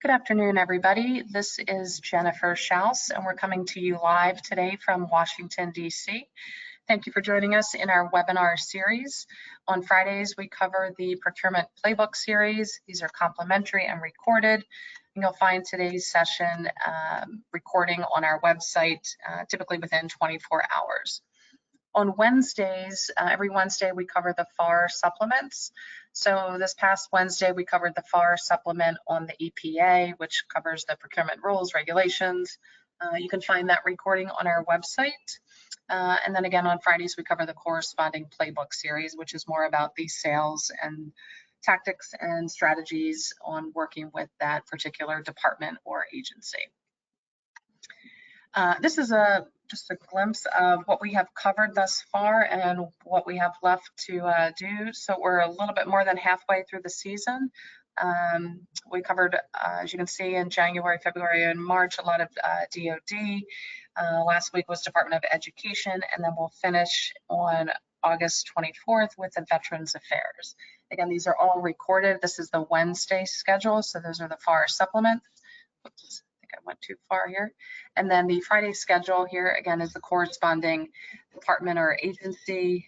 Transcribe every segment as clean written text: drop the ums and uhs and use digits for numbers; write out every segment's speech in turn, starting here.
Good afternoon, everybody. This is Jennifer Schaus, and we're coming to you live today from Washington, D.C. Thank you for joining us in our webinar series. On Fridays, we cover the Procurement Playbook series. These are complimentary and recorded. And you'll find today's session recording on our website, typically within 24 hours. On Wednesdays, every Wednesday, we cover the FAR supplements. So this past Wednesday, we covered the FAR supplement on the EPA, which covers the procurement rules, regulations. You can find that recording on our website. And then again, on Fridays, we cover the corresponding playbook series, which is more about the sales and tactics and strategies on working with that particular department or agency. This is just a glimpse of what we have covered thus far and what we have left to do. So we're a little bit more than halfway through the season. We covered, as you can see, in January, February, and March, a lot of DOD. Last week was Department of Education, and then we'll finish on August 24th with the Veterans Affairs. Again, these are all recorded. This is the Wednesday schedule, so those are the FAR supplements. Oops. I went too far here. And then the Friday schedule here again is the corresponding department or agency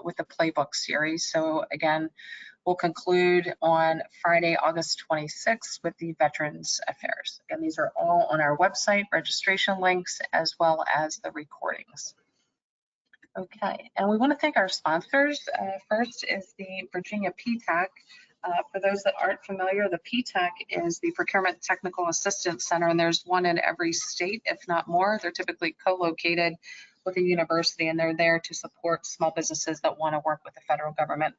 with the playbook series. So again, we'll conclude on Friday, August 26th with the Veterans Affairs. Again, these are all on our website, registration links, as well as the recordings. Okay, and we want to thank our sponsors. First is the Virginia PTAC. For those that aren't familiar, the PTAC is the Procurement Technical Assistance Center, and there's one in every state, if not more. They're typically co-located with a university, and they're there to support small businesses that want to work with the federal government.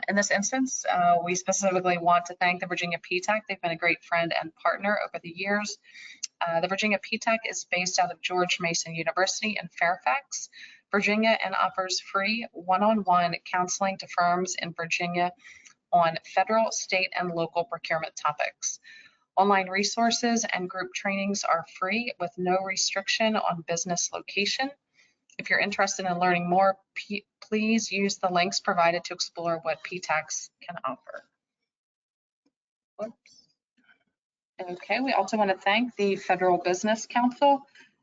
In this instance, we specifically want to thank the Virginia PTAC. They've been a great friend and partner over the years. The Virginia PTAC is based out of George Mason University in Fairfax, Virginia, and offers free one-on-one counseling to firms in Virginia on federal, state, and local procurement topics. Online resources and group trainings are free with no restriction on business location. If you're interested in learning more, please use the links provided to explore what PTACs can offer. Oops. Okay, we also want to thank the Federal Business Council.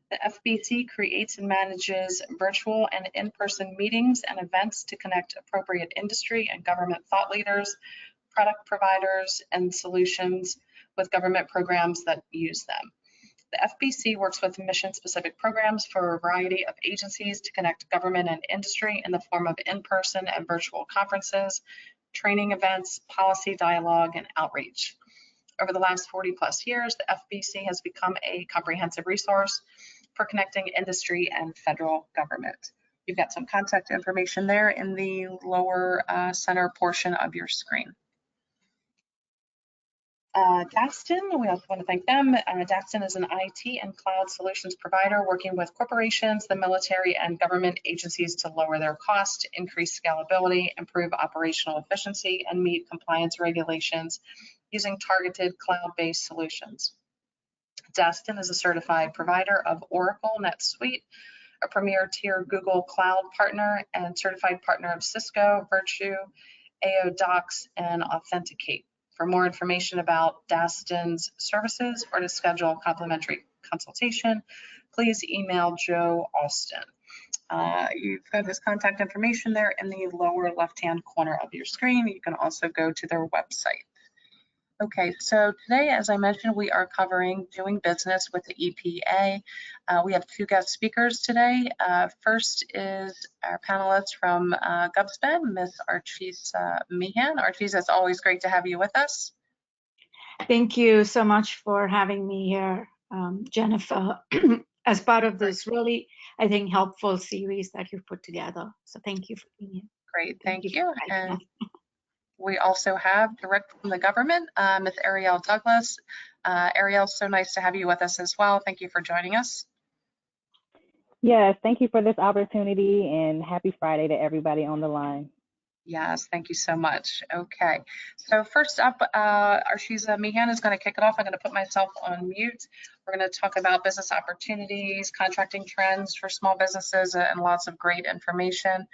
The FBC creates and manages virtual and in-person meetings and events to connect appropriate industry and government thought leaders, product providers, and solutions with government programs that use them. The FBC works with mission-specific programs for a variety of agencies to connect government and industry in the form of in-person and virtual conferences, training events, policy dialogue, and outreach. Over the last 40+ years, the FBC has become a comprehensive resource for connecting industry and federal government. You've got some contact information there in the lower center portion of your screen. Daston, we also want to thank them. Daston is an IT and cloud solutions provider working with corporations, the military, and government agencies to lower their cost, increase scalability, improve operational efficiency, and meet compliance regulations using targeted cloud-based solutions. Daston is a certified provider of Oracle NetSuite, a premier tier Google Cloud partner, and certified partner of Cisco, Virtue, AODocs, and Authenticate. For more information about Daston's services or to schedule a complimentary consultation, please email Joe Alston. You've got his contact information there in the lower left-hand corner of your screen. You can also go to their website. Okay, so today, as I mentioned, we are covering doing business with the EPA. We have two guest speakers today. First is our panelist from GovSped, Ms. Archisa Meehan. Archisa, it's always great to have you with us. Thank you so much for having me here, Jennifer, as part of this really, I think, helpful series that you've put together. So thank you for being here. Great, thank you. And we also have direct from the government, Ms. Ariel Douglas. Ariel, so nice to have you with us as well. Thank you for joining us. Yes, thank you for this opportunity and happy Friday to everybody on the line. Yes, thank you so much. Okay, so first up, Archisa Meehan is going to kick it off. I'm going to put myself on mute. We're going to talk about business opportunities, contracting trends for small businesses, and lots of great information.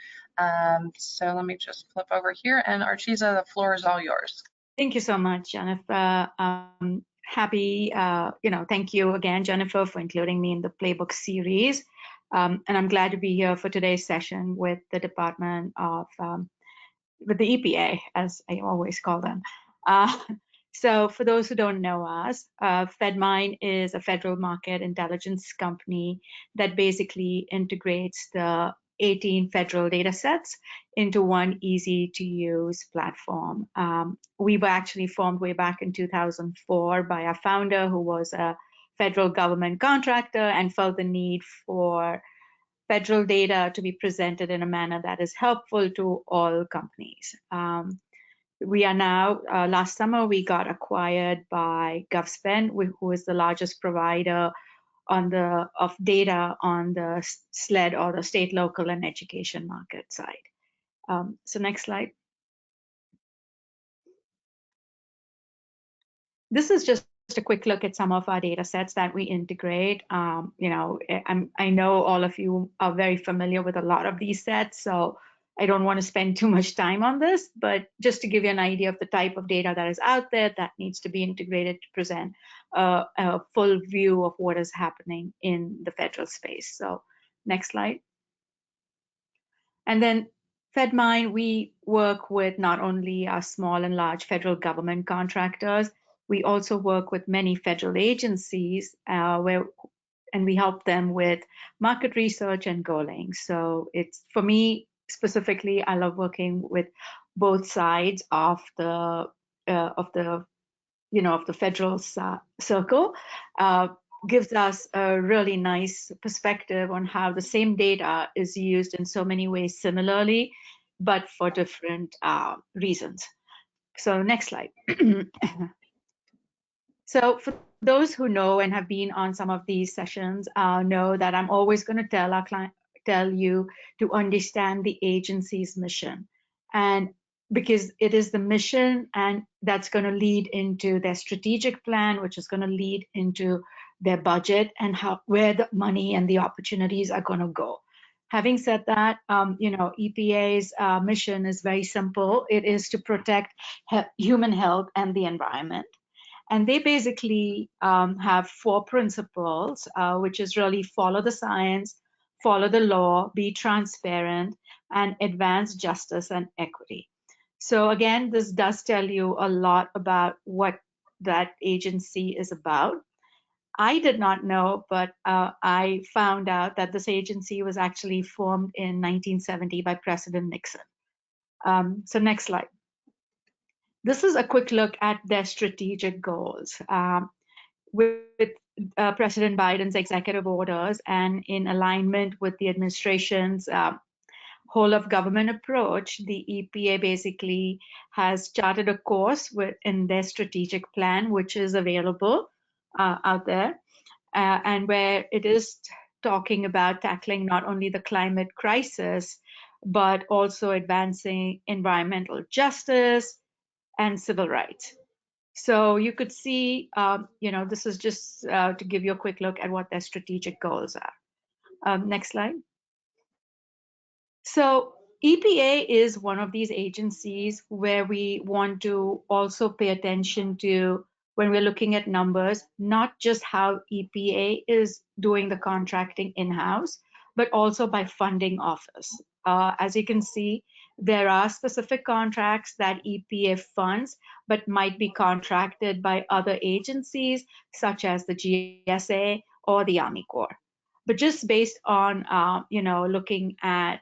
So let me just flip over here, and Archisa, the floor is all yours. Thank you so much, Jennifer. Thank you again, Jennifer, for including me in the Playbook series. And I'm glad to be here for today's session with the Department of, with the EPA, as I always call them. So for those who don't know us, FedMine is a federal market intelligence company that basically integrates the 18 federal data sets into one easy to use platform. We were actually formed way back in 2004 by our founder, who was a federal government contractor and felt the need for federal data to be presented in a manner that is helpful to all companies. We are now, last summer, we got acquired by GovSpend, who is the largest provider of data on the SLED, or the state, local, and education market side. So next slide. This is just a quick look at some of our data sets that we integrate. I know all of you are very familiar with a lot of these sets, so I don't want to spend too much time on this, but just to give you an idea of the type of data that is out there that needs to be integrated to present a full view of what is happening in the federal space. So next slide. And then FedMine, we work with not only our small and large federal government contractors, we also work with many federal agencies and we help them with market research and goaling. So it's, for me specifically, I love working with both sides of the federal circle. Gives us a really nice perspective on how the same data is used in so many ways similarly, but for different reasons. So next slide. So for those who know and have been on some of these sessions, know that I'm always going to tell you to understand the agency's mission. And because it is the mission, and that's going to lead into their strategic plan, which is going to lead into their budget and where the money and the opportunities are going to go. Having said that, EPA's mission is very simple. It is to protect human health and the environment. And they basically have 4 principles, which is really follow the science, follow the law, be transparent, and advance justice and equity. So again, this does tell you a lot about what that agency is about. I did not know, but I found out that this agency was actually formed in 1970 by President Nixon. So next slide. This is a quick look at their strategic goals. With President Biden's executive orders and in alignment with the administration's whole of government approach, the EPA basically has charted a course in their strategic plan, which is available out there, and where it is talking about tackling not only the climate crisis, but also advancing environmental justice and civil rights. So you could see, this is just to give you a quick look at what their strategic goals are. Next slide. So EPA is one of these agencies where we want to also pay attention to, when we're looking at numbers, not just how EPA is doing the contracting in-house, but also by funding office. As you can see, there are specific contracts that EPA funds, but might be contracted by other agencies, such as the GSA or the Army Corps. But just based on, looking at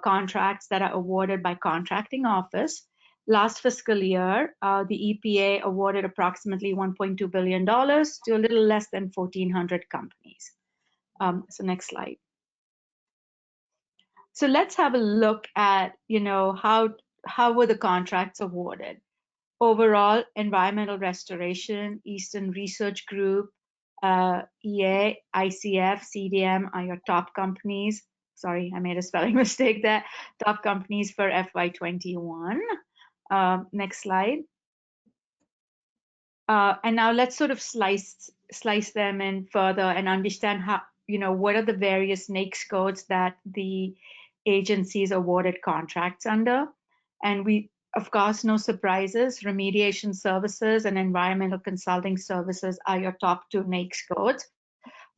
contracts that are awarded by contracting office, last fiscal year, the EPA awarded approximately $1.2 billion to a little less than 1,400 companies. So next slide. So let's have a look at, how were the contracts awarded. Overall, Environmental Restoration, Eastern Research Group, EA, ICF, CDM are your top companies. Sorry, I made a spelling mistake there. Top companies for FY21. Next slide. And now let's sort of slice them in further and understand how, what are the various NAICS codes that the agencies awarded contracts under. And we Of course, no surprises. Remediation services and environmental consulting services are your top two NAICS codes,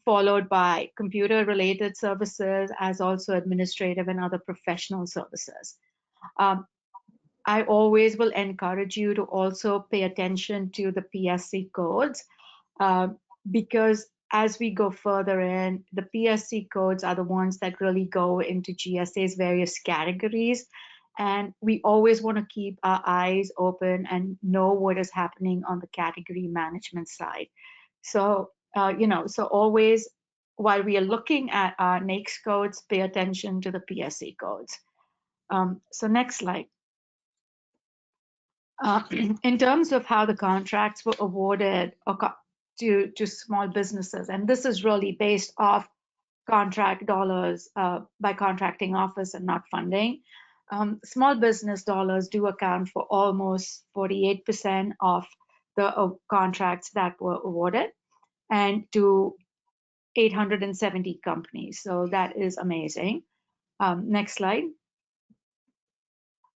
followed by computer-related services, as also administrative and other professional services. I always will encourage you to also pay attention to the PSC codes, because as we go further in, the PSC codes are the ones that really go into GSA's various categories. And we always want to keep our eyes open and know what is happening on the category management side. So, so always, while we are looking at our NAICS codes, pay attention to the PSC codes. So next slide. In terms of how the contracts were awarded to small businesses, and this is really based off contract dollars by contracting office and not funding. Small business dollars do account for almost 48% of the contracts that were awarded, and to 870 companies. So that is amazing. Next slide.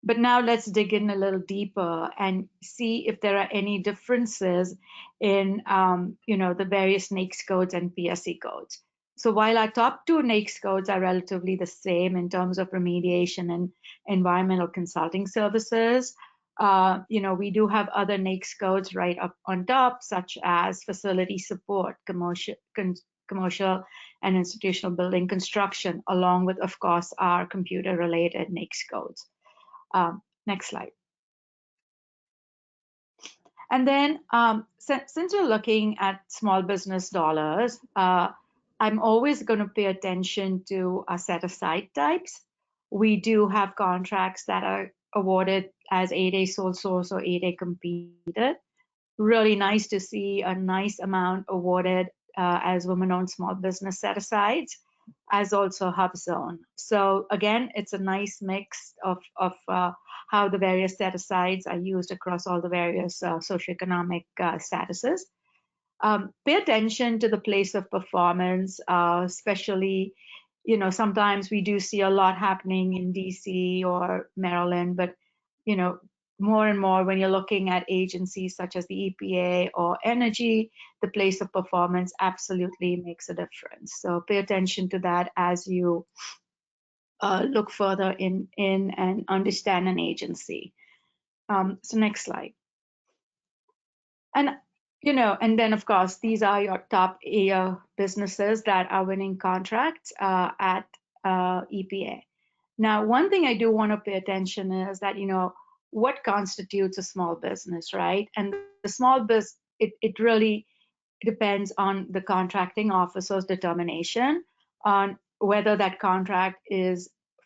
But now let's dig in a little deeper and see if there are any differences in the various NAICS codes and PSC codes. So while our top two NAICS codes are relatively the same in terms of remediation and environmental consulting services, we do have other NAICS codes right up on top, such as facility support, commercial and institutional building construction, along with, of course, our computer-related NAICS codes. Next slide. And then since you're looking at small business dollars, I'm always going to pay attention to set-aside types. We do have contracts that are awarded as 8A sole source or 8A competed. Really nice to see a nice amount awarded as women-owned small business set-asides, as also hub zone. So again, it's a nice mix of how the various set-asides are used across all the various socioeconomic statuses. Pay attention to the place of performance, especially, sometimes we do see a lot happening in DC or Maryland, but, more and more when you're looking at agencies such as the EPA or energy, the place of performance absolutely makes a difference. So pay attention to that as you look further in and understand an agency. So next slide. And and then of course, these are your top businesses that are winning contracts at EPA. Now, one thing I do want to pay attention is that, what constitutes a small business, right? And the small business, it really depends on the contracting officer's determination on whether that contract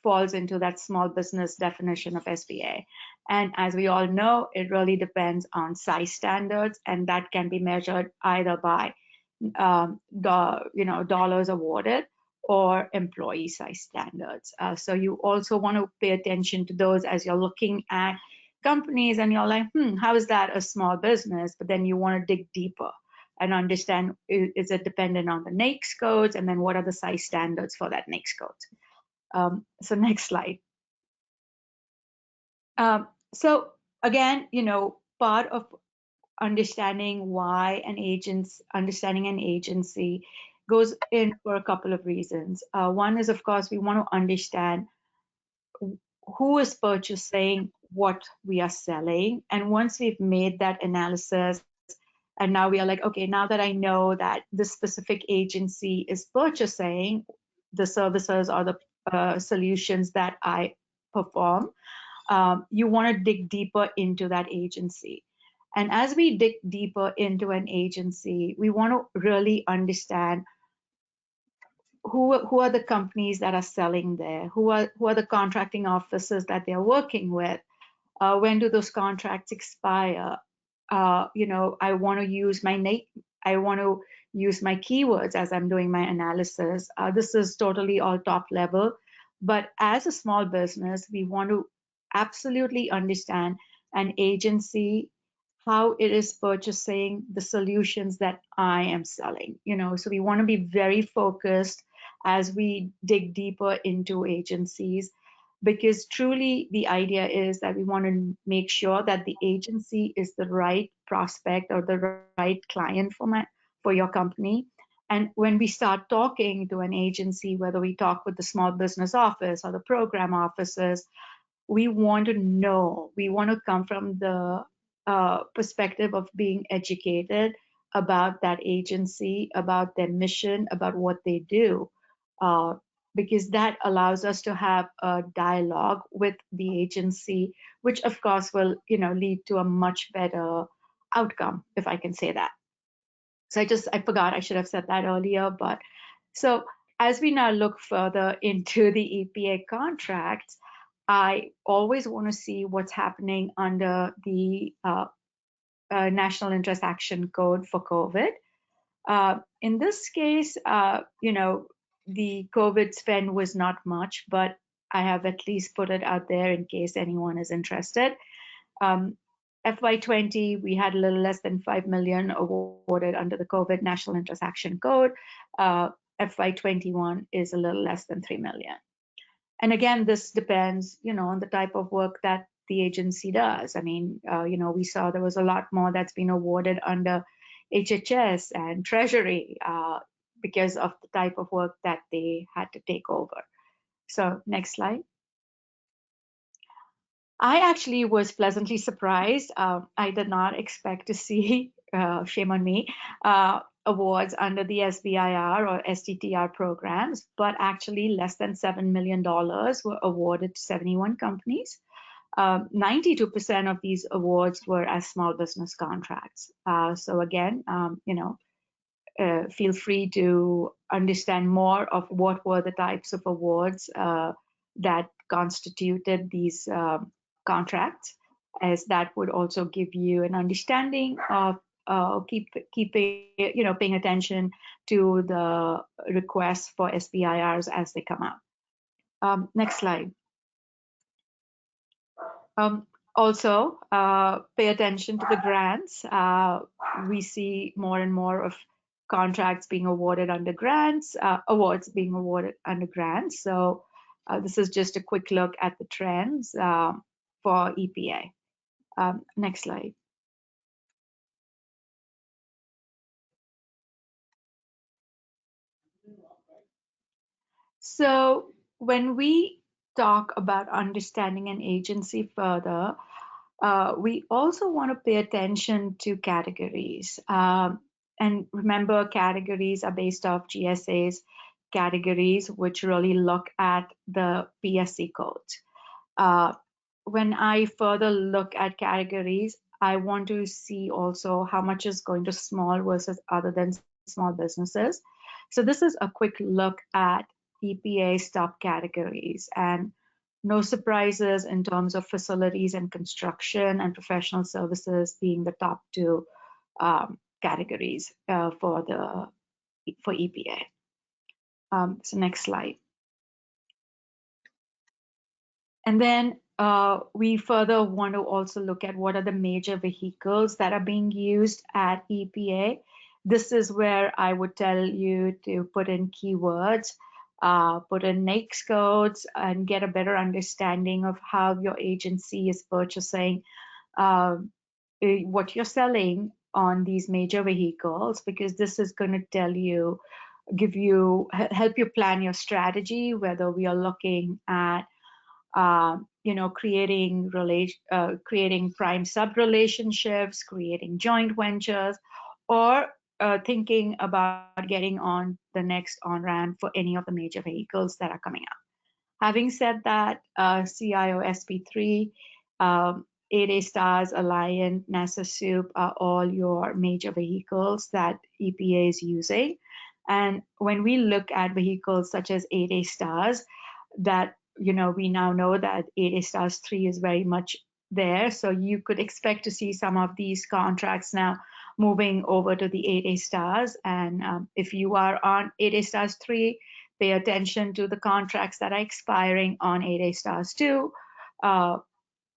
falls into that small business definition of SBA. And as we all know, it really depends on size standards, and that can be measured either by dollars awarded or employee size standards. So you also want to pay attention to those as you're looking at companies and you're like, how is that a small business? But then you want to dig deeper and understand, is it dependent on the NAICS codes? And then what are the size standards for that NAICS code? So next slide. So again, part of understanding why understanding an agency goes in for a couple of reasons. One is, of course, we want to understand who is purchasing what we are selling. And once we've made that analysis, and now we are like, okay, now that I know that this specific agency is purchasing the services or the solutions that I perform, you want to dig deeper into that agency. And as we dig deeper into an agency, we want to really understand who are the companies that are selling there, who are the contracting officers that they're working with, when do those contracts expire. I want to use my keywords as I'm doing my analysis. This is totally all top level, but as a small business, we want to absolutely understand an agency, how it is purchasing the solutions that I am selling. So we want to be very focused as we dig deeper into agencies. because truly the idea is that we want to make sure that the agency is the right prospect or the right client for your company. And when we start talking to an agency, whether we talk with the small business office or the program offices, we want to know, we want to come from the perspective of being educated about that agency, about their mission, about what they do, because that allows us to have a dialogue with the agency, which of course will, lead to a much better outcome, if I can say that. So I forgot, I should have said that earlier. But so as we now look further into the EPA contracts, I always want to see what's happening under the National Interest Action Code for COVID. In this case, the COVID spend was not much, but I have at least put it out there in case anyone is interested. FY20, we had a little less than 5 million awarded under the COVID National Interest Action Code. FY21 is a little less than 3 million. And again, this depends, on the type of work that the agency does. I mean, we saw there was a lot more that's been awarded under HHS and Treasury because of the type of work that they had to take over. So next slide. I actually was pleasantly surprised. I did not expect to see, shame on me, awards under the SBIR or STTR programs, but actually less than $7 million were awarded to 71 companies. 92% of these awards were as small business contracts. So again, feel free to understand more of what were the types of awards that constituted these contracts, as that would also give you an understanding of paying attention to the requests for SBIRs as they come out. Next slide. Also, pay attention to the grants. We see more and more of contracts being awarded under grants, awards being awarded under grants. So this is just a quick look at the trends for EPA. Next slide. So when we talk about understanding an agency further, we also want to pay attention to categories. And remember, categories are based off GSA's categories, which really look at the PSC codes. When I further look at categories, I want to see also how much is going to small versus other than small businesses. So this is a quick look at EPA's top categories, and no surprises in terms of facilities and construction and professional services being the top two categories for EPA. So next slide. And then we further want to also look at what are the major vehicles that are being used at EPA. This is where I would tell you to put in keywords, put in NAICS codes, and get a better understanding of how your agency is purchasing what you're selling on these major vehicles, because this is going to tell you, help you plan your strategy, whether we are looking at creating prime sub relationships, creating joint ventures, or thinking about getting on the next on-ramp for any of the major vehicles that are coming out. Having said that, CIO SP3, 8A Stars, Alliant, NASA Soup are all your major vehicles that EPA is using. And when we look at vehicles such as 8A Stars, that we now know that 8A Stars 3 is very much there. So you could expect to see some of these contracts now moving over to the 8A Stars. And if you are on 8A Stars 3, pay attention to the contracts that are expiring on 8A Stars 2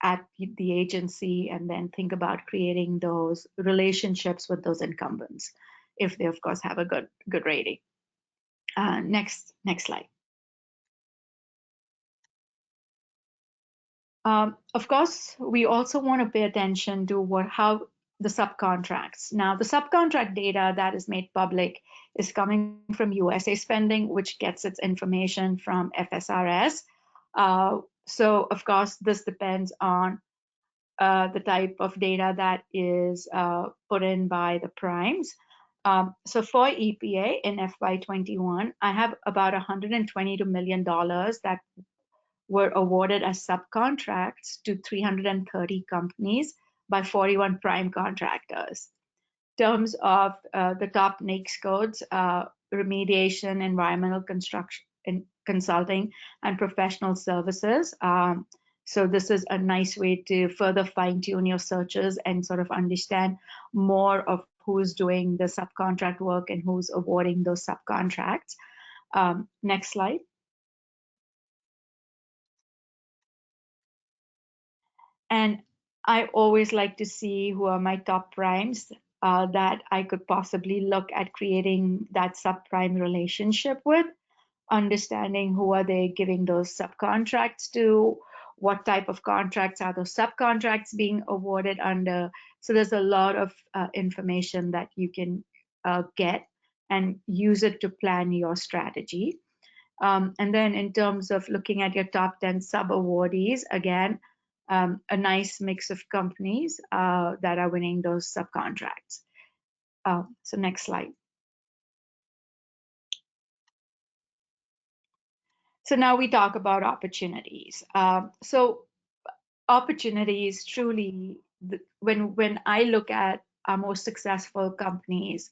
at the agency, and then think about creating those relationships with those incumbents, if they, of course, have a good rating. Next slide. Of course, we also want to pay attention to how the subcontracts. Now, the subcontract data that is made public is coming from USA Spending, which gets its information from FSRS. So, of course, this depends on the type of data that is put in by the primes. So for EPA in FY21, I have about $122 million that were awarded as subcontracts to 330 companies by 41 prime contractors. In terms of the top NAICS codes, remediation, environmental construction, consulting, and professional services. So this is a nice way to further fine-tune your searches and sort of understand more of who's doing the subcontract work and who's awarding those subcontracts. Next slide. And I always like to see who are my top primes that I could possibly look at creating that subprime relationship with, understanding who are they giving those subcontracts to, what type of contracts are those subcontracts being awarded under. So there's a lot of information that you can get and use it to plan your strategy. And then in terms of looking at your top 10 sub-awardees, again, a nice mix of companies that are winning those subcontracts. So next slide. So now we talk about opportunities. So opportunities truly, when I look at our most successful companies,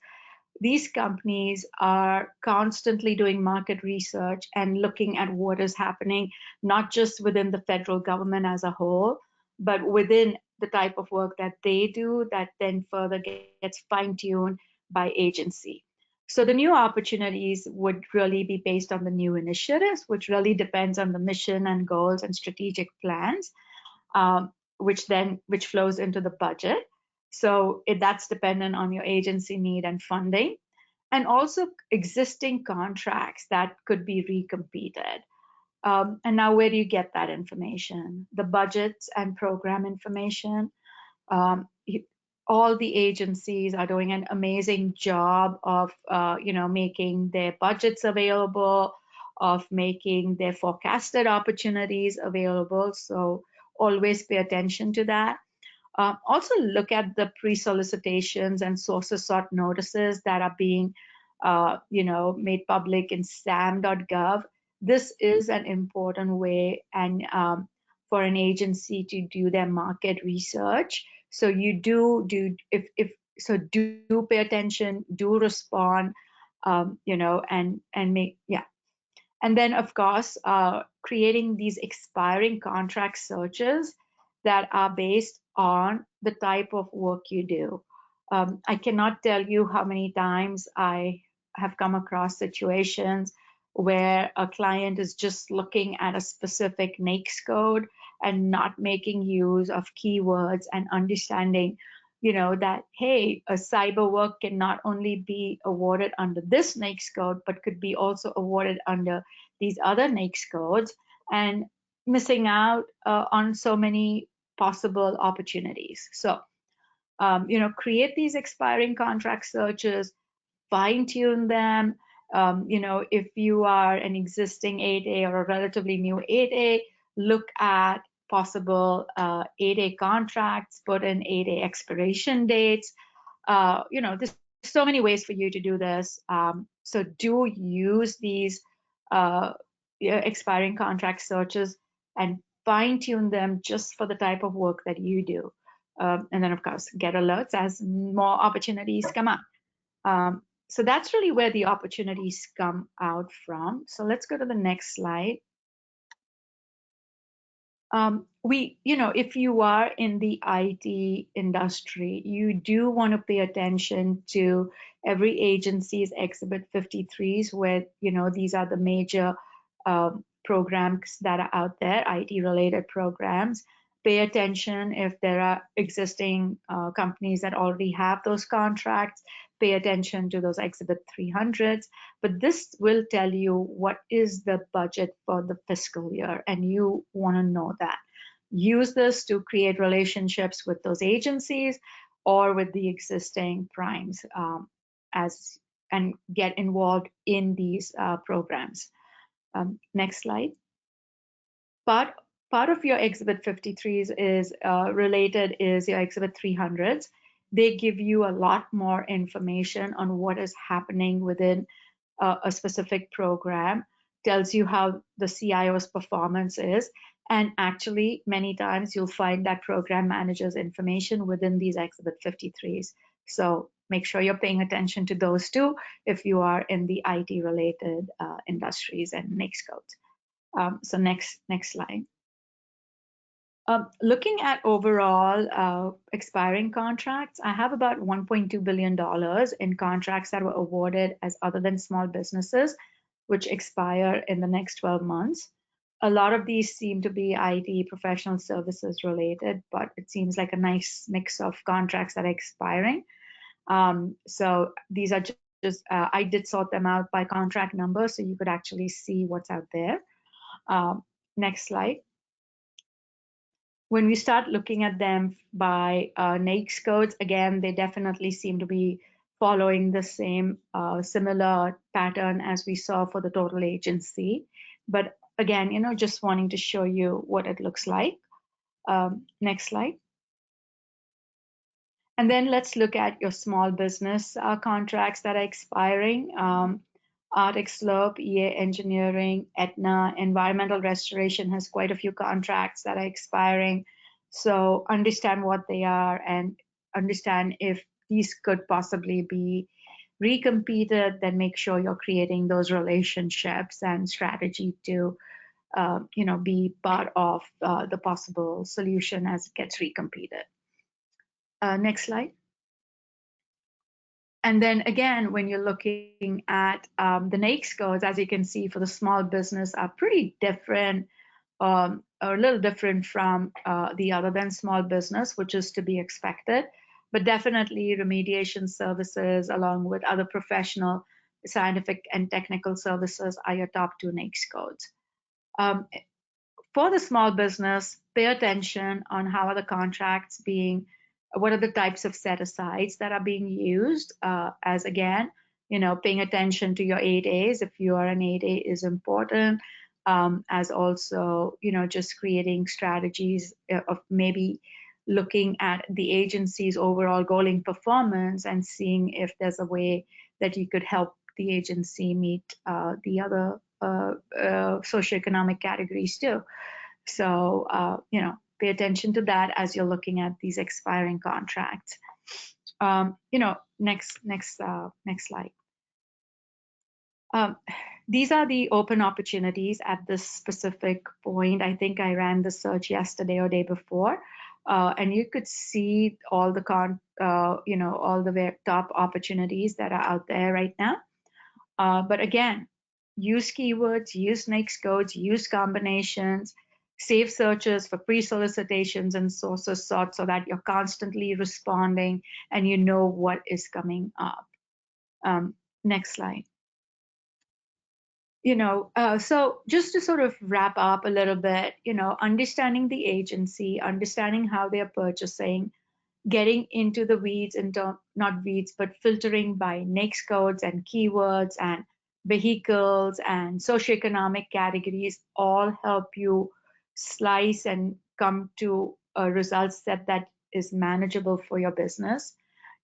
these companies are constantly doing market research and looking at what is happening, not just within the federal government as a whole, but within the type of work that they do that then further gets fine-tuned by agency. So the new opportunities would really be based on the new initiatives, which really depends on the mission and goals and strategic plans, which flows into the budget. So that's dependent on your agency need and funding, and also existing contracts that could be recompeted. And now where do you get that information? The budgets and program information. All the agencies are doing an amazing job of making their budgets available, of making their forecasted opportunities available. So always pay attention to that. Also look at the pre-solicitations and sources sought notices that are being made public in SAM.gov. This is an important way and for an agency to do their market research. So you do pay attention, do respond, and make, yeah. And then of course, creating these expiring contract searches that are based on the type of work you do. I cannot tell you how many times I have come across situations where a client is just looking at a specific NAICS code and not making use of keywords and understanding, that, hey, a cyber work can not only be awarded under this NAICS code, but could be also awarded under these other NAICS codes, and missing out on so many possible opportunities. So, create these expiring contract searches, fine-tune them. If you are an existing 8A or a relatively new 8A, look at possible 8A contracts, put in 8A expiration dates. There's so many ways for you to do this. So do use these expiring contract searches and fine-tune them just for the type of work that you do. And then, of course, get alerts as more opportunities come up. So that's really where the opportunities come out from. So let's go to the next slide. If you are in the IT industry, you do want to pay attention to every agency's Exhibit 53s, where, these are the major programs that are out there, IT-related programs. Pay attention if there are existing companies that already have those contracts. Pay attention to those Exhibit 300s. But this will tell you what is the budget for the fiscal year, and you want to know that. use this to create relationships with those agencies or with the existing primes and get involved in these programs. Next slide. Part of your Exhibit 53s is related is your Exhibit 300s. They give you a lot more information on what is happening within a specific program, tells you how the CIO's performance is, and actually many times you'll find that program manager's information within these Exhibit 53s. So make sure you're paying attention to those too if you are in the IT related industries and NAICS codes. So next slide. Looking at overall expiring contracts, I have about $1.2 billion in contracts that were awarded as other than small businesses, which expire in the next 12 months. A lot of these seem to be IT professional services related, but it seems like a nice mix of contracts that are expiring. So these are just I did sort them out by contract number, so you could actually see what's out there. Next slide. When we start looking at them by NAICS codes, again, they definitely seem to be following the same similar pattern as we saw for the total agency. But again, just wanting to show you what it looks like. Next slide. And then let's look at your small business contracts that are expiring. Arctic Slope, EA Engineering, Aetna, Environmental Restoration has quite a few contracts that are expiring. So understand what they are and understand if these could possibly be recompeted, then make sure you're creating those relationships and strategy to be part of the possible solution as it gets recompeted. Next slide. And then again, when you're looking at the NAICS codes, as you can see for the small business are pretty different, or a little different from the other than small business, which is to be expected. But definitely remediation services along with other professional, scientific and technical services are your top two NAICS codes. For the small business, pay attention on how are the contracts being, what are the types of set-asides that are being used, as again, paying attention to your 8As. If you are an 8A is important, as also, just creating strategies of maybe looking at the agency's overall goaling performance and seeing if there's a way that you could help the agency meet the other socioeconomic categories too. So, pay attention to that as you're looking at these expiring contracts. Next slide. These are the open opportunities at this specific point. I think I ran the search yesterday or day before, and you could see all the all the top opportunities that are out there right now. But again, use keywords, use NAICS codes, use combinations, save searches for pre-solicitations and sources sought so that you're constantly responding and you know what is coming up. Next slide. So just to sort of wrap up a little bit, understanding the agency, understanding how they're purchasing, getting into the weeds, not weeds, but filtering by NAICS codes and keywords and vehicles and socioeconomic categories all help you slice and come to a result set that is manageable for your business.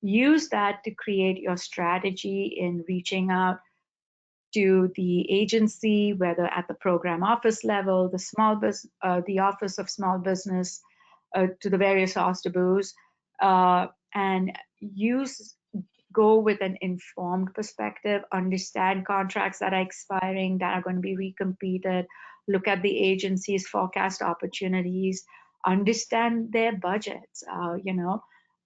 Use that to create your strategy in reaching out to the agency, whether at the program office level, the Office of Small Business, to the various OSTBUs, and go with an informed perspective, understand contracts that are expiring, that are going to be recompeted, look at the agency's forecast opportunities, understand their budgets.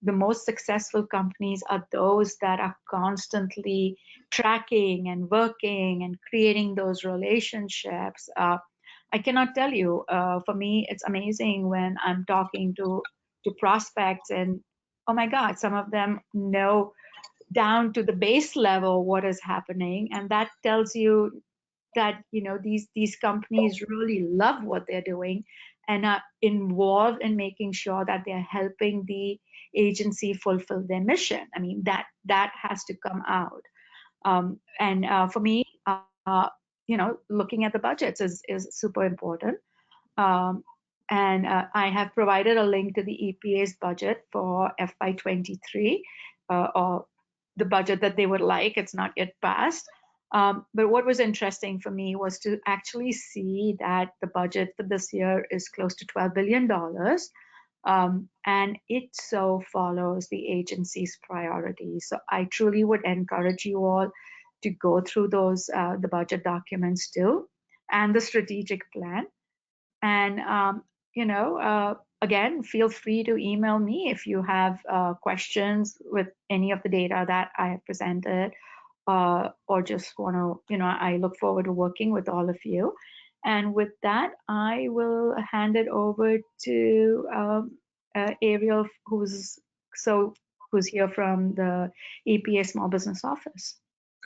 The most successful companies are those that are constantly tracking and working and creating those relationships. I cannot tell you, for me, it's amazing when I'm talking to prospects and, oh my God, some of them know down to the base level what is happening. And that tells you that, these companies really love what they're doing and are involved in making sure that they're helping the agency fulfill their mission. I mean, that has to come out. For me, looking at the budgets is super important. I have provided a link to the EPA's budget for FY23, or the budget that they would like. It's not yet passed. But what was interesting for me was to actually see that the budget for this year is close to $12 billion. And it so follows the agency's priorities. So I truly would encourage you all to go through those, the budget documents too, and the strategic plan. And, again, feel free to email me if you have questions with any of the data that I have presented, or just want to, I look forward to working with all of you. And with that, I will hand it over to Ariel, who's here from the EPA Small Business Office.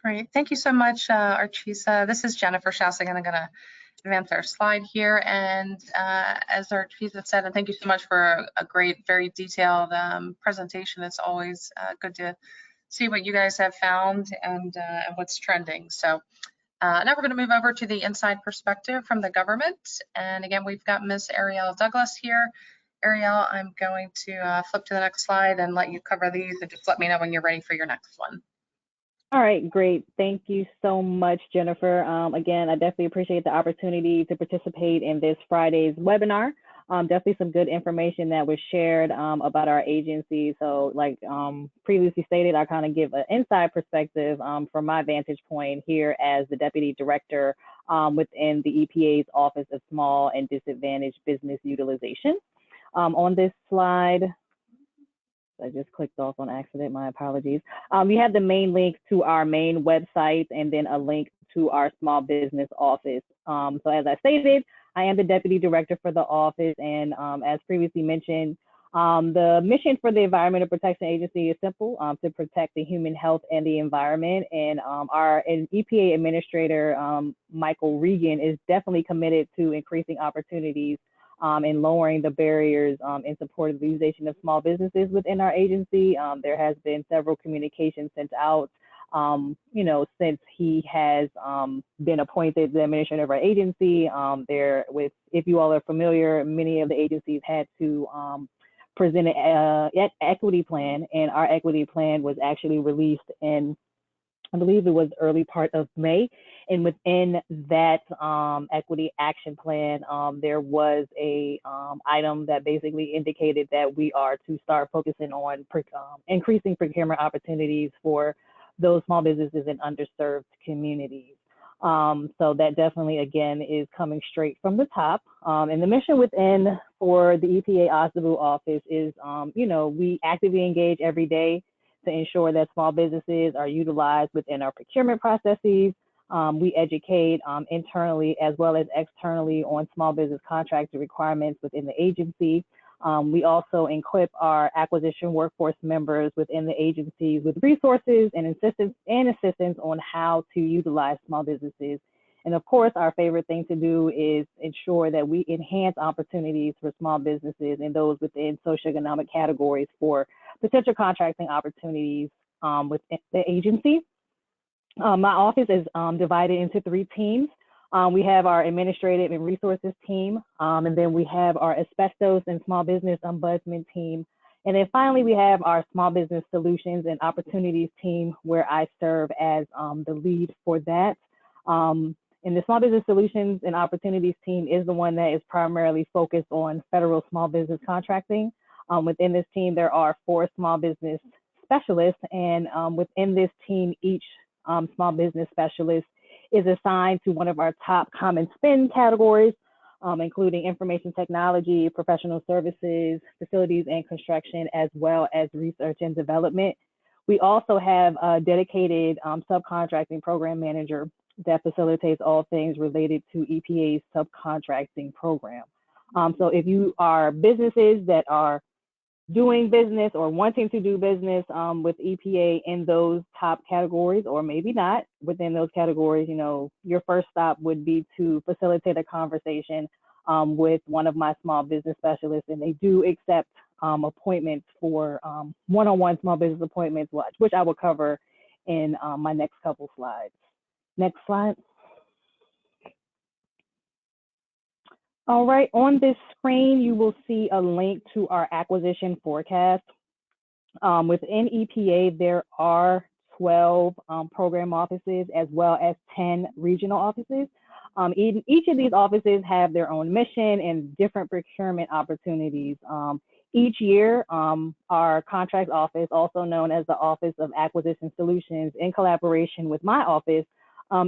Great. Thank you so much, Archisa. This is Jennifer Shousing, and I'm going to advance our slide here. And as Archisa said, and thank you so much for a great, very detailed presentation. It's always good to see what you guys have found and what's trending. So now we're going to move over to the inside perspective from the government. And again, we've got Ms. Ariel Douglas here. Ariel, I'm going to flip to the next slide and let you cover these, and just let me know when you're ready for your next one. All right, great. Thank you so much, Jennifer. Again, I definitely appreciate the opportunity to participate in this Friday's webinar. Definitely some good information that was shared about our agency. So like previously stated, I kind of give an inside perspective from my vantage point here as the Deputy Director within the EPA's Office of Small and Disadvantaged Business Utilization. On this slide, I just clicked off on accident, my apologies. You have the main link to our main website and then a link to our small business office. So as I stated, I am the Deputy Director for the office, and as previously mentioned, the mission for the Environmental Protection Agency is simple, to protect the human health and the environment. And our EPA Administrator, Michael Regan, is definitely committed to increasing opportunities and lowering the barriers in support of the utilization of small businesses within our agency. There has been several communications sent out, since he has been appointed the administrator of our agency. If you all are familiar, many of the agencies had to present an equity plan, and our equity plan was actually released in, I believe it was early part of May. And within that equity action plan, there was a item that basically indicated that we are to start focusing on increasing procurement opportunities for those small businesses in underserved communities. So that definitely, again, is coming straight from the top. And the mission within for the EPA OSDBU office is, we actively engage every day to ensure that small businesses are utilized within our procurement processes. We educate internally as well as externally on small business contractor requirements within the agency. We also equip our acquisition workforce members within the agency with resources and assistance on how to utilize small businesses. And of course, our favorite thing to do is ensure that we enhance opportunities for small businesses and those within socioeconomic categories for potential contracting opportunities within the agency. My office is divided into 3 teams. We have our administrative and resources team, and then we have our asbestos and small business ombudsman team. And then finally, we have our small business solutions and opportunities team, where I serve as the lead for that. And the small business solutions and opportunities team is the one that is primarily focused on federal small business contracting. Within this team, there are 4 small business specialists, and within this team, each small business specialist is assigned to one of our top common spend categories, including information technology, professional services, facilities and construction, as well as research and development. We also have a dedicated subcontracting program manager that facilitates all things related to EPA's subcontracting program. So if you are businesses that are doing business or wanting to do business with EPA in those top categories, or maybe not within those categories, your first stop would be to facilitate a conversation with one of my small business specialists, and they do accept appointments for one-on-one small business appointments, which I will cover in my next couple slides. Next slide. All right, on this screen, you will see a link to our acquisition forecast. Within EPA, there are 12 program offices as well as 10 regional offices. Each of these offices have their own mission and different procurement opportunities. Each year, our contract office, also known as the Office of Acquisition Solutions, in collaboration with my office,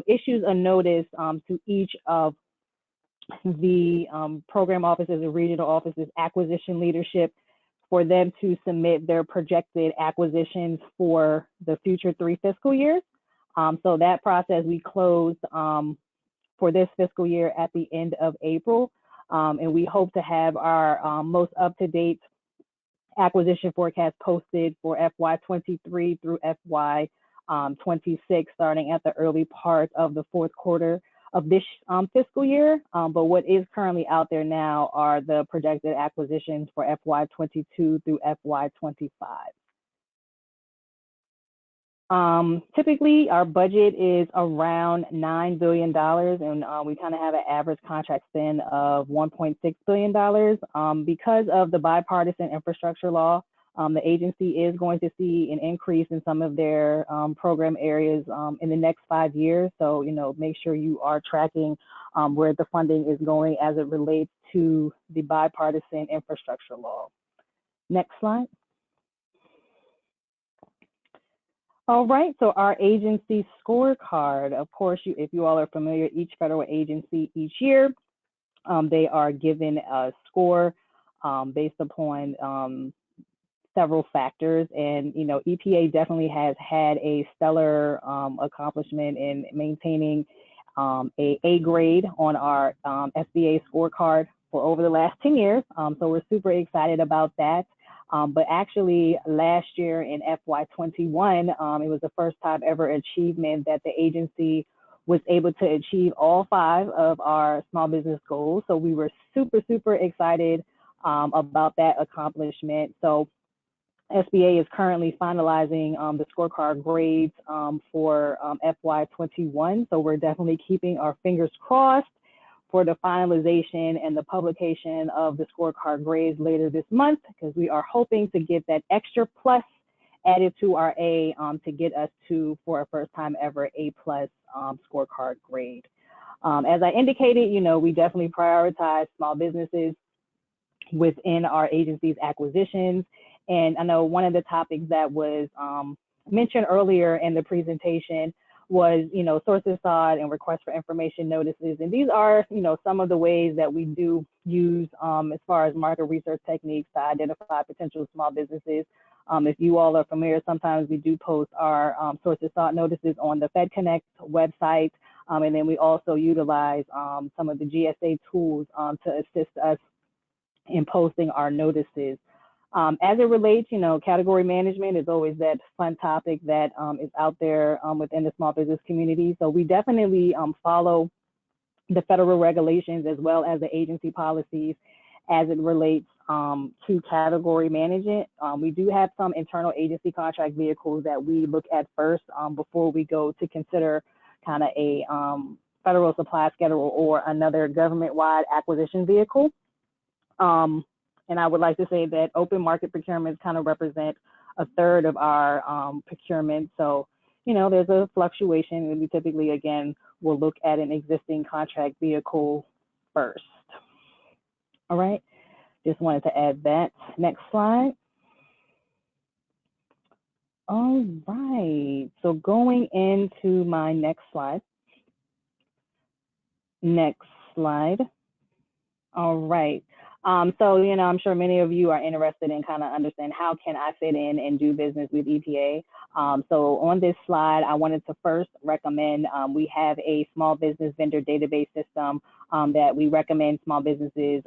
issues a notice to each of the program offices and regional offices acquisition leadership for them to submit their projected acquisitions for the future 3 fiscal years. So that process we closed for this fiscal year at the end of April. And we hope to have our most up-to-date acquisition forecast posted for FY23 through FY26, starting at the early part of the 4th quarter of this fiscal year. But what is currently out there now are the projected acquisitions for FY22 through FY25. Typically, our budget is around $9 billion, and we kind of have an average contract spend of $1.6 billion. Because of the bipartisan infrastructure law, the agency is going to see an increase in some of their program areas in the next 5 years. So, make sure you are tracking where the funding is going as it relates to the bipartisan infrastructure law. Next slide. All right, so our agency scorecard, of course, if you all are familiar, each federal agency each year, they are given a score based upon several factors. And, EPA definitely has had a stellar accomplishment in maintaining a grade on our SBA scorecard for over the last 10 years. So we're super excited about that. But actually last year in FY21, it was the first time ever achievement that the agency was able to achieve all 5 of our small business goals. So we were super, super excited about that accomplishment. So SBA is currently finalizing the scorecard grades for FY21. So we're definitely keeping our fingers crossed for the finalization and the publication of the scorecard grades later this month, because we are hoping to get that extra plus added to our A to get us to, for a first time ever, A+ scorecard grade. As I indicated, we definitely prioritize small businesses within our agency's acquisitions. And I know one of the topics that was mentioned earlier in the presentation was, sources sought and requests for information notices. And these are, some of the ways that we do use as far as market research techniques to identify potential small businesses. If you all are familiar, sometimes we do post our sources sought notices on the FedConnect website. And then we also utilize some of the GSA tools to assist us in posting our notices. As it relates, category management is always that fun topic that is out there within the small business community. So we definitely follow the federal regulations as well as the agency policies as it relates to category management. We do have some internal agency contract vehicles that we look at first before we go to consider kind of a federal supply schedule or another government-wide acquisition vehicle. And I would like to say that open market procurements kind of represent 1/3 of our procurement. So, there's a fluctuation, and we typically, again, will look at an existing contract vehicle first. All right, just wanted to add that. Next slide. All right, so going into my next slide. Next slide. All right. So, I'm sure many of you are interested in kind of understand how can I fit in and do business with EPA. So on this slide, I wanted to first recommend we have a small business vendor database system that we recommend small businesses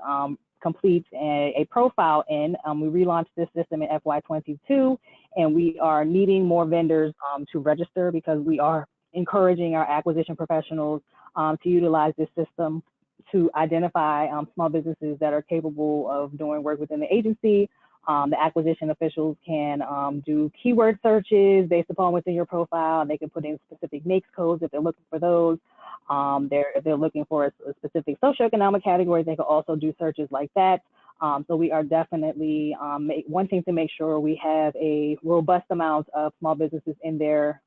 complete a profile in. We relaunched this system in FY22, and we are needing more vendors to register because we are encouraging our acquisition professionals to utilize this system to identify small businesses that are capable of doing work within the agency. The acquisition officials can do keyword searches based upon what's in your profile. They can put in specific NAICS codes if they're looking for those. If they're looking for a specific socioeconomic category, they can also do searches like that. So we are definitely wanting to make sure we have a robust amount of small businesses in there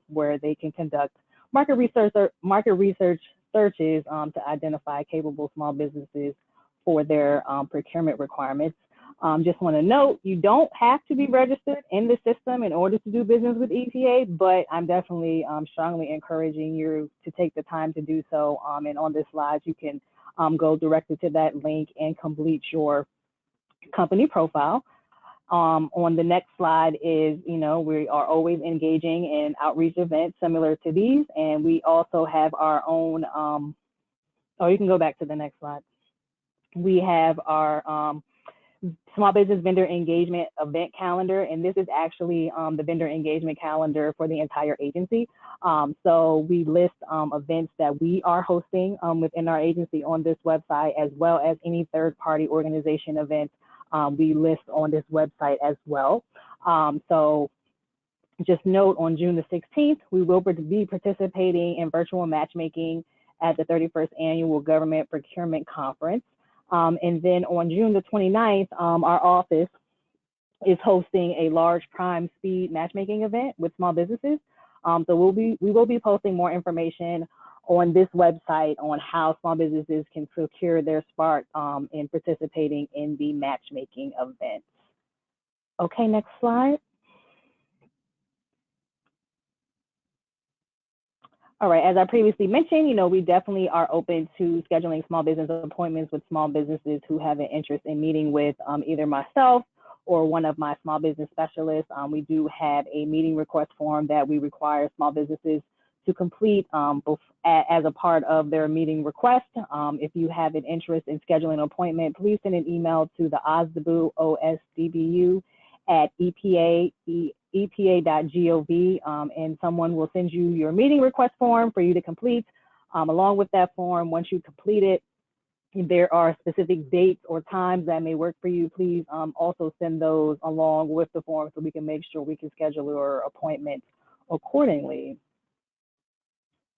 where they can conduct market research searches to identify capable small businesses for their procurement requirements. Just want to note, you don't have to be registered in the system in order to do business with EPA, but I'm definitely strongly encouraging you to take the time to do so. And on this slide, you can go directly to that link and complete your company profile. On the next slide is, we are always engaging in outreach events similar to these, and we also have our own, you can go back to the next slide. We have our small business vendor engagement event calendar, and this is actually the vendor engagement calendar for the entire agency. So we list events that we are hosting within our agency on this website, as well as any third-party organization events we list on this website as well. So just note, on June the 16th, we will be participating in virtual matchmaking at the 31st Annual Government Procurement Conference. And then on June the 29th, our office is hosting a large prime speed matchmaking event with small businesses. So we will be posting more information on this website on how small businesses can procure their spark in participating in the matchmaking events. Okay, next slide. All right, as I previously mentioned, we definitely are open to scheduling small business appointments with small businesses who have an interest in meeting with either myself or one of my small business specialists. We do have a meeting request form that we require small businesses to complete as a part of their meeting request. If you have an interest in scheduling an appointment, please send an email to the OSDBU, OSDBU at epa.gov, and someone will send you your meeting request form for you to complete. Along with that form, once you complete it, if there are specific dates or times that may work for you, please also send those along with the form so we can make sure we can schedule your appointment accordingly.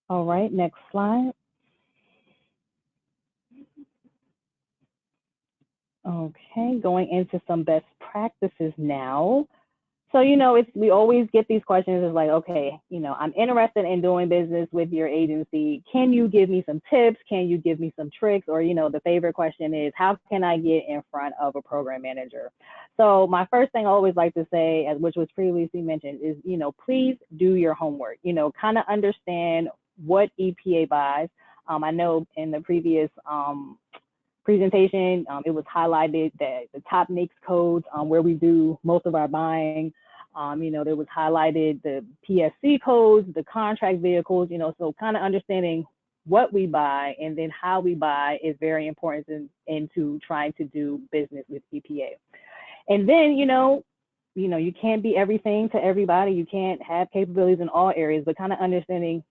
All right, next slide. Okay, going into some best practices now. So, we always get these questions. It's like, okay, I'm interested in doing business with your agency. Can you give me some tips? Can you give me some tricks? Or, the favorite question is, how can I get in front of a program manager? So my first thing I always like to say, which was previously mentioned, is, please do your homework, kind of understand what EPA buys. I know in the previous presentation, it was highlighted that the top NAICS codes where we do most of our buying. There was highlighted the PSC codes, the contract vehicles, so kind of understanding what we buy and then how we buy is very important into trying to do business with EPA. And then, you can't be everything to everybody. You can't have capabilities in all areas, but kind of understanding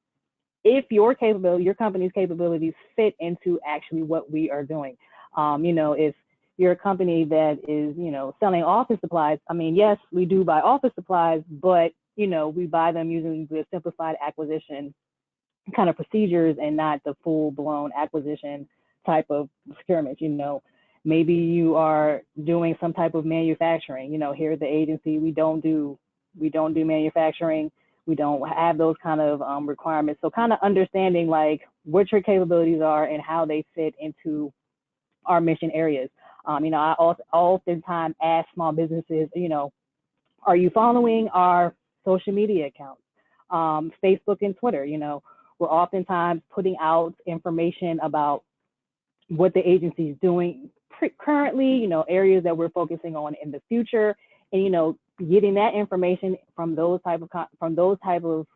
if your company's capabilities fit into actually what we are doing. If you're a company that is, selling office supplies, yes, we do buy office supplies, but, we buy them using the simplified acquisition kind of procedures and not the full-blown acquisition type of procurement. Maybe you are doing some type of manufacturing. Here at the agency, we don't do manufacturing. We don't have those kind of requirements. So kind of understanding like what your capabilities are and how they fit into our mission areas. I oftentimes ask small businesses, are you following our social media accounts, Facebook and Twitter? We're oftentimes putting out information about what the agency is doing currently, areas that we're focusing on in the future, and getting that information from those type of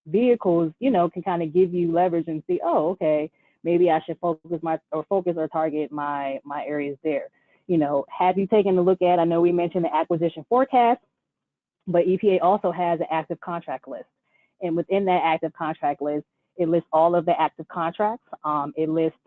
vehicles, can kind of give you leverage and see, oh, okay, maybe I should focus or target my areas there. Have you taken a look at? I know we mentioned the acquisition forecast, but EPA also has an active contract list, and within that active contract list, it lists all of the active contracts. It lists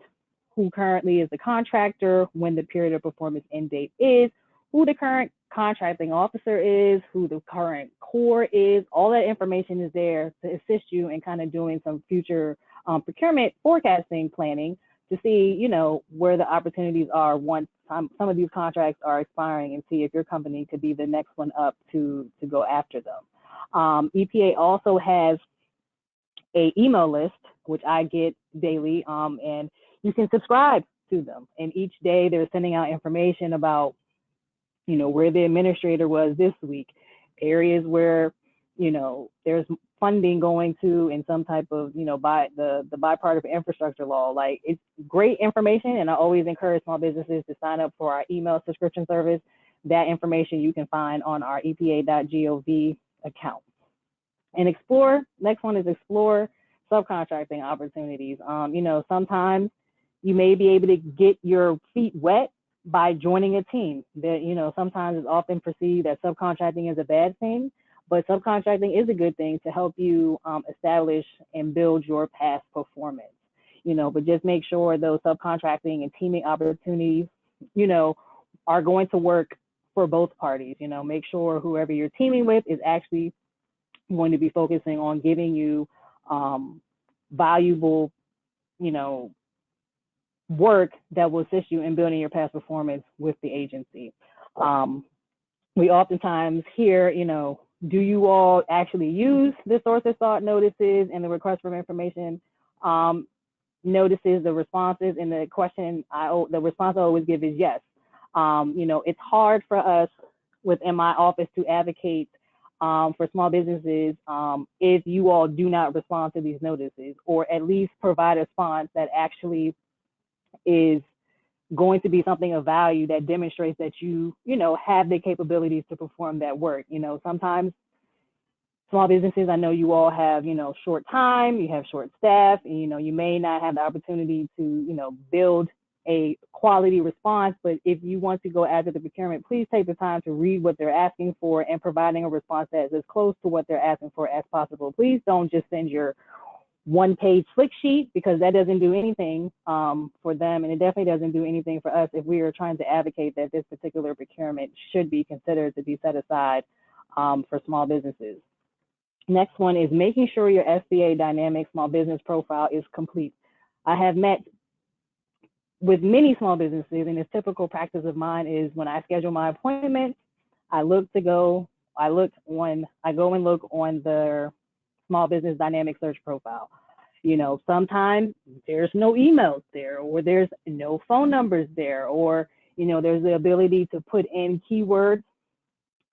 who currently is the contractor, when the period of performance end date is, who the current contracting officer is, who the current core is. All that information is there to assist you in kind of doing some future procurement forecasting planning to see, you know, where the opportunities are once some of these contracts are expiring, and see if your company could be the next one up to go after them. EPA also has a email list, which I get daily, and you can subscribe to them. And each day they're sending out information about, you know, where the administrator was this week, areas where, you know, there's funding going to in some type of, you know, by the bipartisan infrastructure law. Like, it's great information, and I always encourage small businesses to sign up for our email subscription service. That information you can find on our epa.gov account. And explore, next one is explore subcontracting opportunities. You know, sometimes you may be able to get your feet wet by joining a team. That, you know, sometimes it's often perceived that subcontracting is a bad thing, but subcontracting is a good thing to help you establish and build your past performance. You know, but just make sure those subcontracting and teaming opportunities, you know, are going to work for both parties. You know, make sure whoever you're teaming with is actually going to be focusing on giving you valuable, you know, work that will assist you in building your past performance with the agency. We oftentimes hear, you know, do you all actually use the source of thought notices and the request for information notices, the responses? And the question, the response I always give is yes. You know, it's hard for us within my office to advocate for small businesses if you all do not respond to these notices, or at least provide a response that actually is going to be something of value that demonstrates that you know, have the capabilities to perform that work. You know, sometimes small businesses, I know you all have, you know, short time, you have short staff, and, you know, you may not have the opportunity to, you know, build a quality response. But if you want to go after the procurement, please take the time to read what they're asking for and providing a response that is as close to what they're asking for as possible. Please don't just send your one-page slick sheet, because that doesn't do anything for them, and it definitely doesn't do anything for us if we are trying to advocate that this particular procurement should be considered to be set aside for small businesses. Next one is making sure your SBA dynamic small business profile is complete. I have met with many small businesses, and a typical practice of mine is when I schedule my appointment, I go and look on their small business dynamic search profile. You know, sometimes there's no emails there, or there's no phone numbers there, or, you know, there's the ability to put in keywords.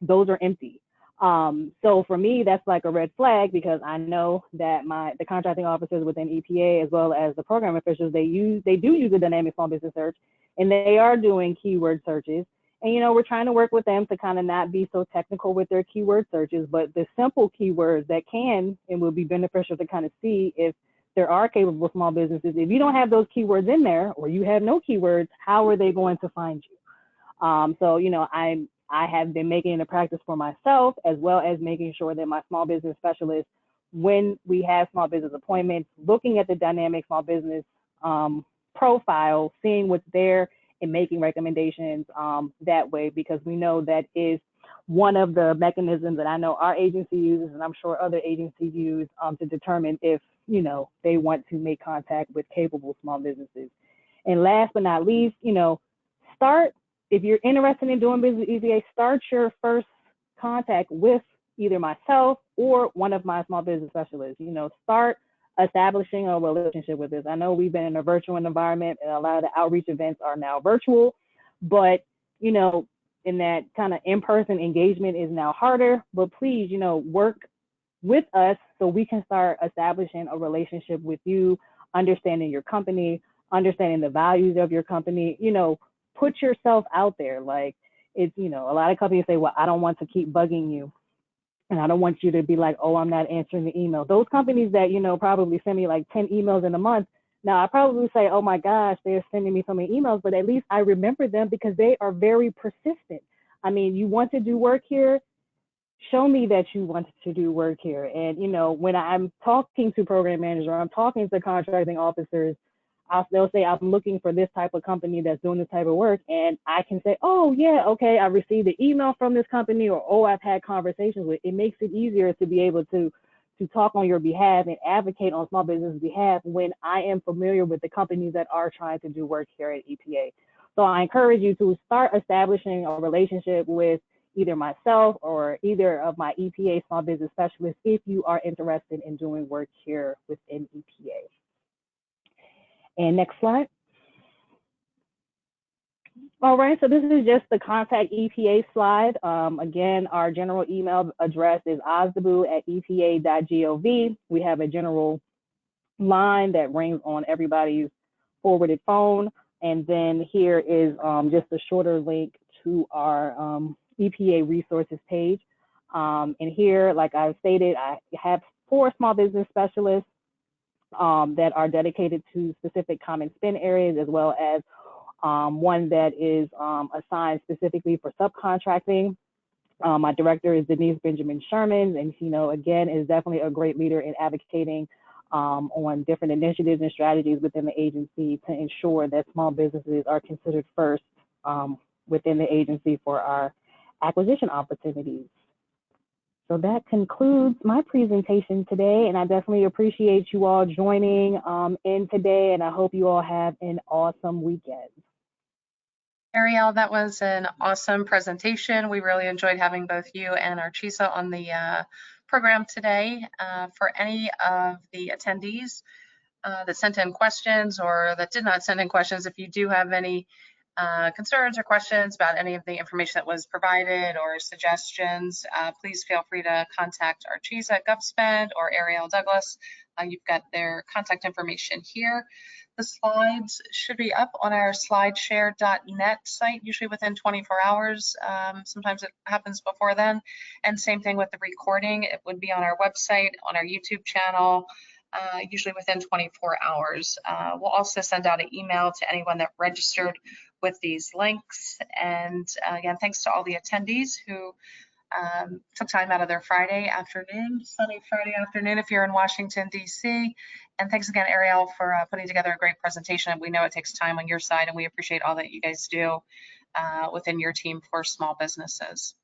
Those are empty. So for me, that's like a red flag, because I know that the contracting officers within EPA, as well as the program officials, they do use a dynamic small business search, and they are doing keyword searches. And, you know, we're trying to work with them to kind of not be so technical with their keyword searches, but the simple keywords that can and will be beneficial to kind of see if there are capable small businesses. If you don't have those keywords in there, or you have no keywords, how are they going to find you? So, you know, I have been making it a practice for myself, as well as making sure that my small business specialists, when we have small business appointments, looking at the dynamic small business profile, seeing what's there, and making recommendations that way, because we know that is one of the mechanisms that I know our agency uses, and I'm sure other agencies use to determine if, you know, they want to make contact with capable small businesses. And last but not least, you know, if you're interested in doing business with EPA, start your first contact with either myself or one of my small business specialists. You know, start establishing a relationship with us. I know we've been in a virtual environment, and a lot of the outreach events are now virtual, but, you know, in that kind of in-person engagement is now harder. But please, you know, work with us so we can start establishing a relationship with you, understanding your company, understanding the values of your company. You know, put yourself out there. Like, it's, you know, a lot of companies say, well, I don't want to keep bugging you, and I don't want you to be like, oh, I'm not answering the email. Those companies that, you know, probably send me like 10 emails in a month. Now, I probably say, oh my gosh, they're sending me so many emails, but at least I remember them because they are very persistent. I mean, you want to do work here, show me that you want to do work here. And, you know, when I'm talking to program managers, or I'm talking to contracting officers, they'll say, I'm looking for this type of company that's doing this type of work. And I can say, oh, yeah, okay, I received an email from this company, or, oh, I've had conversations with. It makes it easier to be able to talk on your behalf and advocate on small business behalf when I am familiar with the companies that are trying to do work here at EPA. So I encourage you to start establishing a relationship with either myself or either of my EPA small business specialists if you are interested in doing work here within EPA. And next slide. All right, so this is just the contact EPA slide. Again, our general email address is osdabu@epa.gov. We have a general line that rings on everybody's forwarded phone. And then here is just a shorter link to our EPA resources page. And here, like I stated, I have 4 small business specialists that are dedicated to specific common spend areas, as well as one that is assigned specifically for subcontracting. My director is Denise Benjamin Sherman, and she, again, is definitely a great leader in advocating on different initiatives and strategies within the agency to ensure that small businesses are considered first within the agency for our acquisition opportunities. So that concludes my presentation today, and I definitely appreciate you all joining in today, and I hope you all have an awesome weekend. Ariel, that was an awesome presentation. We really enjoyed having both you and Archisa on the program today. For any of the attendees that sent in questions or that did not send in questions, if you do have any concerns or questions about any of the information that was provided or suggestions, please feel free to contact Archisa at GovSpend or Ariel Douglas. You've got their contact information here. The slides should be up on our slideshare.net site, usually within 24 hours. Sometimes it happens before then. And same thing with the recording. It would be on our website, on our YouTube channel, usually within 24 hours. We'll also send out an email to anyone that registered with these links. And again, thanks to all the attendees who took time out of their Friday afternoon, sunny Friday afternoon if you're in Washington, D.C. And thanks again, Ariel, for putting together a great presentation. We know it takes time on your side, and we appreciate all that you guys do within your team for small businesses.